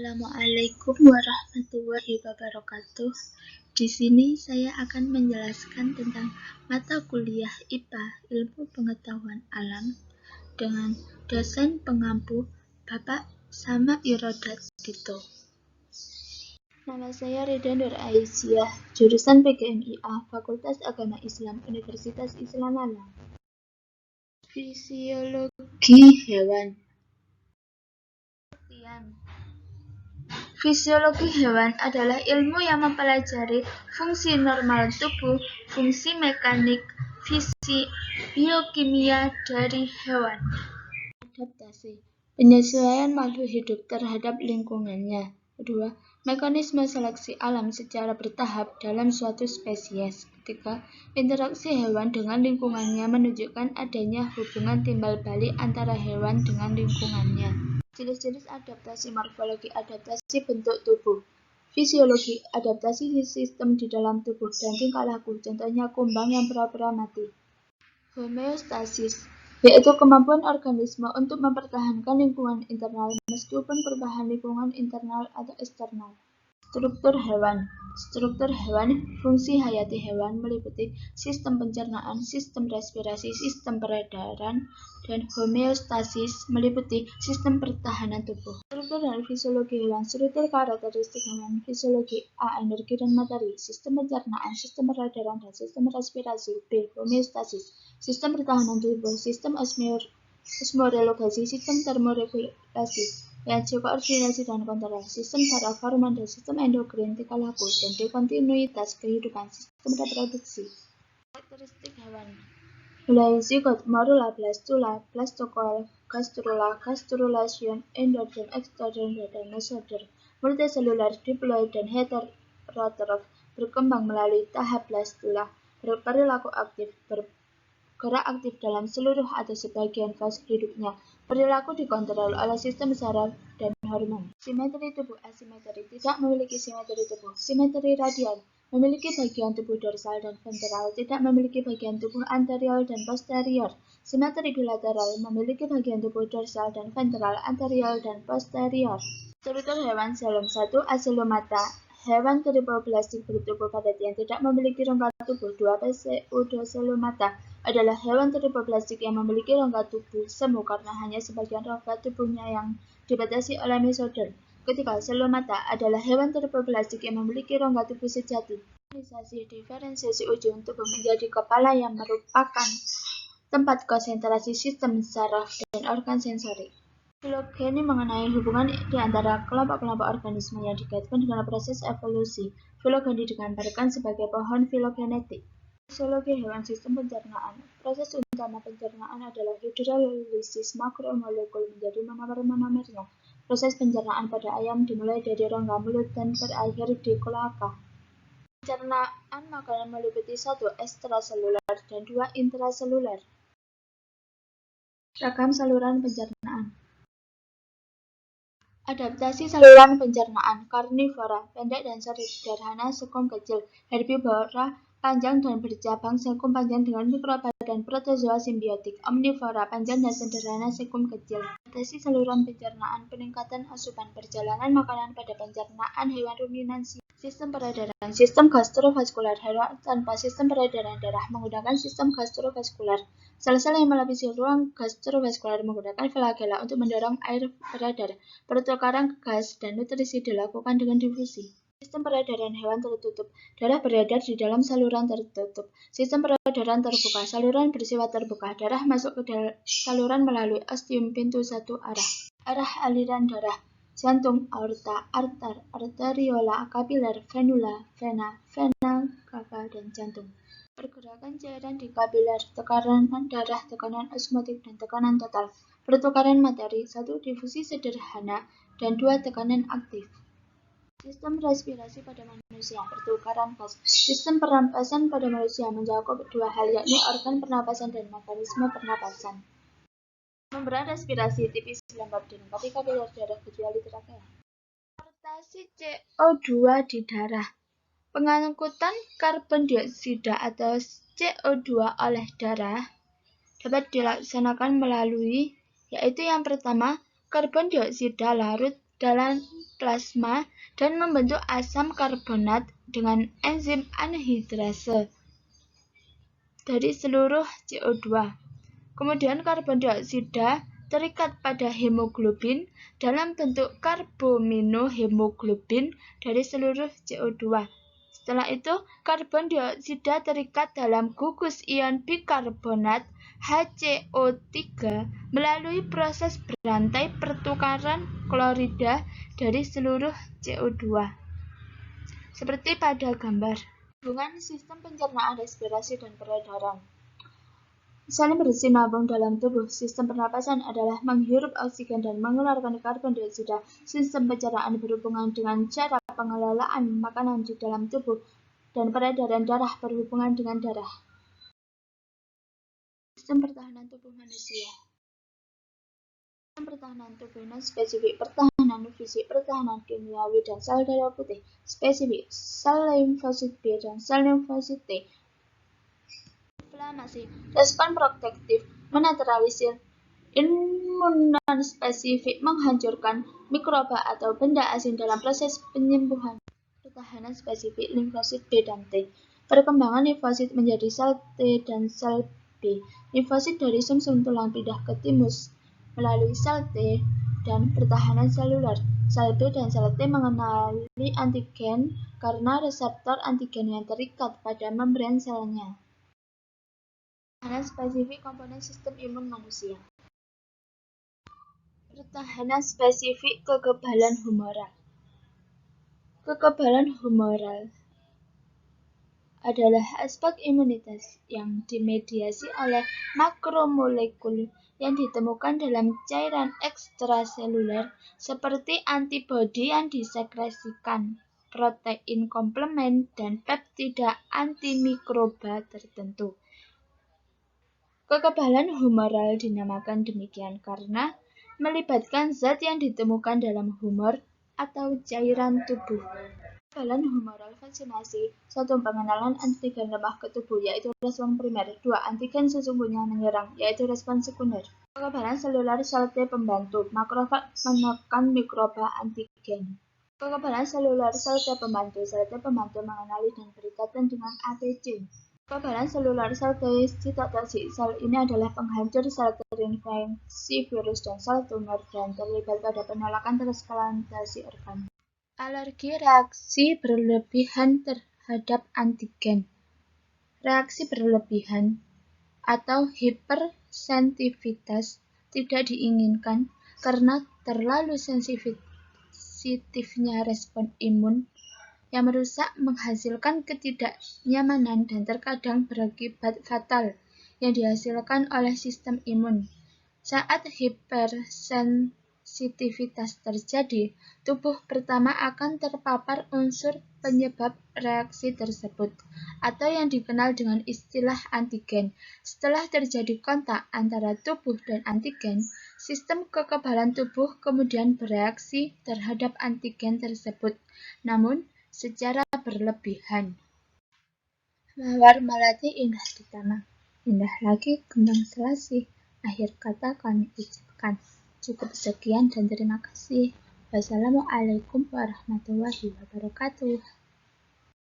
Assalamualaikum warahmatullahi wabarakatuh. Di sini saya akan menjelaskan tentang mata kuliah IPA Ilmu Pengetahuan Alam dengan dosen pengampu Bapak Sama Irodat Dito. Nama saya Reda Nur Aisyah, jurusan PGMIA, Fakultas Agama Islam, Universitas Islam Malang. Fisiologi hewan. Fisiologi hewan adalah ilmu yang mempelajari fungsi normal tubuh, fungsi mekanik, fisik, biokimia dari hewan. Adaptasi, penyesuaian makhluk hidup terhadap lingkungannya. Kedua, mekanisme seleksi alam secara bertahap dalam suatu spesies. Ketiga, interaksi hewan dengan lingkungannya menunjukkan adanya hubungan timbal balik antara hewan dengan lingkungannya. Jenis-jenis adaptasi morfologi, adaptasi bentuk tubuh, fisiologi, adaptasi sistem di dalam tubuh dan tingkah laku, contohnya kumbang yang pura-pura mati. Homeostasis, yaitu kemampuan organisme untuk mempertahankan lingkungan internal meskipun perubahan lingkungan internal atau eksternal. Struktur hewan. Struktur hewan, fungsi hayati hewan meliputi sistem pencernaan, sistem respirasi, sistem peredaran, dan homeostasis meliputi sistem pertahanan tubuh. Struktur dan fisiologi hewan. Struktur karakteristik hewan fisiologi A. Energi dan materi, sistem pencernaan, sistem peredaran, dan sistem respirasi. B. Homeostasis, sistem pertahanan tubuh, sistem osmoregulasi, sistem termoregulasi, reaksi koordinasi dan kontrol, sistem saraf, hormon, dan sistem endokrin, tingkah laku, dan kontinuitas kehidupan, sistem reproduksi. Karakteristik hewan mulai zigot, morula, blastula, blastocoel, gastrula, gastrulation, endoderm, ektoderm, dan mesoderm, multiselular, diploid, dan heterotrof, berkembang melalui tahap blastula, berperilaku aktif, bergerak aktif dalam seluruh atau sebagian fase hidupnya. Perilaku dikontrol oleh sistem saraf dan hormon. Simetri tubuh asimetri, tidak memiliki simetri tubuh. Simetri radial, memiliki bagian tubuh dorsal dan ventral, tidak memiliki bagian tubuh anterior dan posterior. Simetri bilateral, memiliki bagian tubuh dorsal dan ventral, anterior dan posterior. Struktur hewan xilem 1. Asilomata, hewan tripoblastik bertubuh padat yang tidak memiliki rongga tubuh. 2. Pseudoxylomata adalah hewan tripoblastik yang memiliki rongga tubuh semu karena hanya sebagian rongga tubuhnya yang dibatasi oleh mesoderm. Ketiga, Xylomata adalah hewan tripoblastik yang memiliki rongga tubuh sejati. Organisasi diferensiasi ujung tubuh menjadi kepala yang merupakan tempat konsentrasi sistem saraf dan organ sensori. Filogeni mengenai hubungan di antara kelompok-kelompok organisme yang dikaitkan dengan proses evolusi. Filogeni digambarkan sebagai pohon filogenetik. Fisiologi hewan sistem pencernaan. Proses utama pencernaan adalah hidrolisis makromolekul menjadi monomer-monomernya. Proses pencernaan pada ayam dimulai dari rongga mulut dan berakhir di kloaka. Pencernaan makanan meliputi 1. Ekstraseluler dan 2. intraseluler. Ragam saluran pencernaan. Adaptasi saluran pencernaan. Karnivora, pendek dan sederhana, sekum kecil. Herbivora, panjang dan bercabang, sekum panjang dengan mikrobadan protozoa simbiotik. Omnivora, panjang dan sederhana, sekum kecil. Adaptasi saluran pencernaan, peningkatan asupan, perjalanan makanan pada pencernaan hewan ruminansi. Sistem peredaran, sistem gastrovaskular, hewan tanpa sistem peredaran darah menggunakan sistem gastrovaskular. Sel-sel yang melapisi ruang gastrovaskular menggunakan flagela untuk mendorong air beredar. Pertukaran gas dan nutrisi dilakukan dengan difusi. Sistem peredaran hewan tertutup, darah beredar di dalam saluran tertutup. Sistem peredaran terbuka, saluran bersifat terbuka, darah masuk ke saluran melalui ostium pintu satu arah. Arah aliran darah, jantung, aorta, arter, arteriola, kapiler, venula, vena, cava, dan jantung. Pergerakan cairan di kapiler, tekanan darah, tekanan osmotik, dan tekanan total. Pertukaran materi, 1. Difusi sederhana, dan 2. Tekanan aktif. Sistem respirasi pada manusia, pertukaran gas. Sistem pernapasan pada manusia mencakup 2 hal, yakni organ pernapasan dan mekanisme pernapasan. Membran respirasi tipis lembab dilengkapi kapiler darah kecuali trakea. Transportasi CO2 di darah. Pengangkutan karbon dioksida atau CO2 oleh darah dapat dilaksanakan melalui, yaitu yang pertama, karbon dioksida larut dalam plasma dan membentuk asam karbonat dengan enzim anhidrase dari seluruh CO2. Kemudian karbon dioksida terikat pada hemoglobin dalam bentuk karbominohemoglobin dari seluruh CO2. Setelah itu, karbon dioksida terikat dalam gugus ion bikarbonat HCO3 melalui proses berantai pertukaran klorida dari seluruh CO2. Seperti pada gambar. Hubungan sistem pencernaan, respirasi, dan peredaran. Saling bersinambung dalam tubuh. Sistem pernapasan adalah menghirup oksigen dan mengeluarkan karbon dioksida. Sistem pencernaan berhubungan dengan cara pengelolaan makanan di dalam tubuh, dan peredaran darah berhubungan dengan darah. Sistem pertahanan tubuh manusia. Sistem pertahanan tubuh non-spesifik, pertahanan fisik, pertahanan kimiawi, dan sel darah putih. Spesifik, sel limfosit B dan sel limfosit T. Inflamasi, respon protektif, menetralisir. Imun non-spesifik, menghancurkan mikroba atau benda asing dalam proses penyembuhan. Pertahanan spesifik, limfosit B dan T. Perkembangan limfosit menjadi sel T dan sel B. Limfosit dari sumsum tulang pindah ke timus melalui sel T dan pertahanan seluler. Sel B dan sel T mengenali antigen karena reseptor antigen yang terikat pada membran selnya. Pertahanan spesifik komponen sistem imun manusia. Pertahanan spesifik kekebalan humoral. Kekebalan humoral adalah aspek imunitas yang dimediasi oleh makromolekul yang ditemukan dalam cairan ekstraseluler seperti antibodi yang disekresikan, protein komplement, dan peptida antimikroba tertentu. Kekebalan humoral dinamakan demikian karena melibatkan zat yang ditemukan dalam humor atau cairan tubuh. Kekebalan humoral vaksinasi. 1. Pengenalan antigen lemah ke tubuh, yaitu respon primer. 2. Antigen sesungguhnya menyerang, yaitu respon sekunder. Kekebalan seluler sel T pembantu. Makrofag menekan mikroba antigen. Kekebalan seluler sel T pembantu. Sel T pembantu mengenali dan berikatan dengan ATC. Kekebalan seluler sel T sitotoksik. Sel ini adalah penghancur sel terinfeksi virus dan sel tumor dan terlibat pada penolakan transplantasi organ. Alergi reaksi berlebihan terhadap antigen. Reaksi berlebihan atau hipersensitivitas tidak diinginkan karena terlalu sensitifnya respon imun yang merusak, menghasilkan ketidaknyamanan dan terkadang berakibat fatal yang dihasilkan oleh sistem imun. Saat hipersensitivitas terjadi, tubuh pertama akan terpapar unsur penyebab reaksi tersebut, atau yang dikenal dengan istilah antigen. Setelah terjadi kontak antara tubuh dan antigen, sistem kekebalan tubuh kemudian bereaksi terhadap antigen tersebut, namun secara berlebihan. Mawar melati indah di taman, indah lagi kembang selasih. Akhir kata kami ucapkan. Cukup sekian dan terima kasih. Wassalamualaikum warahmatullahi wabarakatuh.